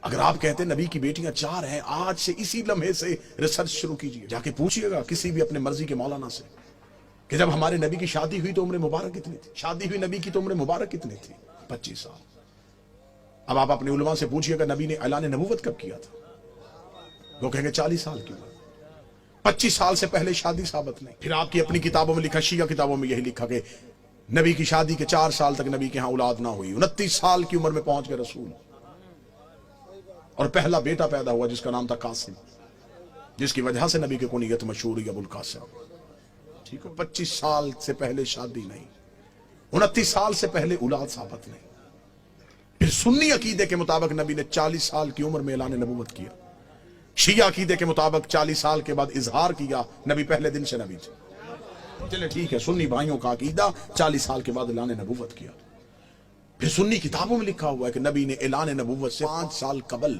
اگر آپ کہتے ہیں نبی کی بیٹیاں 4 ہیں، آج سے اسی لمحے سے ریسرچ شروع کیجئے، جا کے پوچھئے گا کسی بھی اپنے مرضی کے مولانا سے کہ جب ہمارے نبی کی شادی ہوئی تو عمر مبارک کتنی تھی؟ شادی ہوئی نبی کی تو عمر مبارک کتنی تھی؟ 25 سال۔ اب آپ اپنے علماء سے پوچھئے گا نبی نے اعلان نبوت کب کیا تھا؟ وہ کہیں گے 40 سال کی عمر۔ 25 سال سے پہلے شادی ثابت نہیں۔ پھر آپ کی اپنی کتابوں میں لکھا، شیعہ کتابوں میں یہی لکھا کہ نبی کی شادی کے 4 سال تک نبی کے ہاں اولاد نہ ہوئی، 29 سال کی عمر میں پہنچ گئے رسول، اور پہلا بیٹا پیدا ہوا جس کا نام تھا قاسم، جس کی وجہ سے نبی کی کنیت مشہور ہوئی ابو القاسم۔ ٹھیک ہے، 25 سال سے پہلے شادی نہیں، 29 سال سے پہلے اولاد ثابت نہیں۔ پھر سنی عقیدے کے مطابق نبی نے 40 سال کی عمر میں اعلان نبوت کیا، شیعہ عقیدے کے مطابق 40 سال کے بعد اظہار کیا، نبی پہلے دن سے نبی تھے۔ چلے ٹھیک ہے، سنی بھائیوں کا عقیدہ 40 سال کے بعد اعلان نبوت کیا۔ پھر سنی کتابوں میں لکھا ہوا ہے کہ نبی نے اعلان نبوت سے 5 سال قبل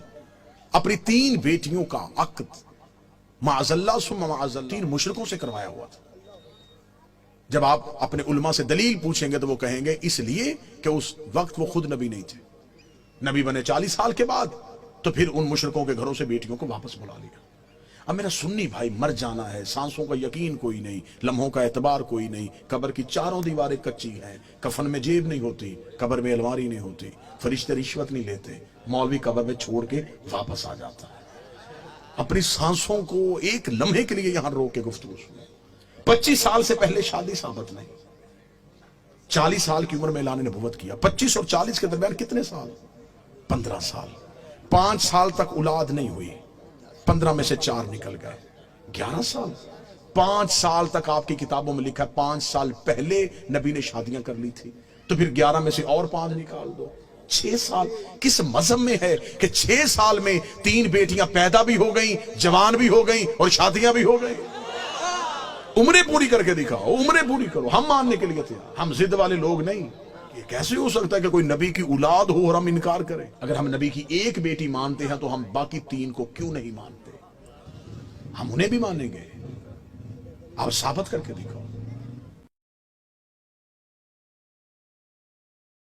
اپنی 3 بیٹیوں کا عقد معاذ اللہ ثم معاذ اللہ 3 مشرکوں سے کروایا ہوا تھا۔ جب آپ اپنے علماء سے دلیل پوچھیں گے تو وہ کہیں گے اس لیے کہ اس وقت وہ خود نبی نہیں تھے، نبی بنے 40 سال کے بعد، تو پھر ان مشرکوں کے گھروں سے بیٹیوں کو واپس بلا لیا۔ اب میرا سنی بھائی، مر جانا ہے، سانسوں کا یقین کوئی نہیں، لمحوں کا اعتبار کوئی نہیں، قبر کی 4 دیواریں کچی ہیں، کفن میں جیب نہیں ہوتی، قبر میں الماری نہیں ہوتی، فرشتے رشوت نہیں لیتے، مولوی قبر میں چھوڑ کے واپس آ جاتا ہے۔ اپنی سانسوں کو ایک لمحے کے لیے یہاں روک کے گفتگو سنیں۔ 25 سال سے پہلے شادی ثابت نہیں، 40 سال کی عمر میں اعلان نبوت کیا۔ 25 اور 40 کے درمیان کتنے سال؟ 15 سال۔ 5 سال تک اولاد نہیں ہوئی، 15 میں سے 4 نکل گئے، 11 سال۔ 5 سال تک آپ کی کتابوں میں لکھا ہے 5 سال پہلے نبی نے شادیاں کر لی تھی، تو پھر 11 میں سے اور 5 نکال دو، 6 سال۔ کس مذہب میں ہے کہ 6 سال میں 3 بیٹیاں پیدا بھی ہو گئیں، جوان بھی ہو گئیں اور شادیاں بھی ہو گئیں؟ عمریں پوری کر کے دکھاؤ، عمریں پوری کرو، ہم ماننے کے لیے تھے، ہم ضد والے لوگ نہیں۔ یہ کیسے ہو سکتا ہے کہ کوئی نبی کی اولاد ہو اور ہم انکار کریں؟ اگر ہم نبی کی ایک بیٹی مانتے ہیں تو ہم باقی 3 کو کیوں نہیں مانتے؟ ہم انہیں بھی مانیں گے، آپ ثابت کر کے دکھاؤ۔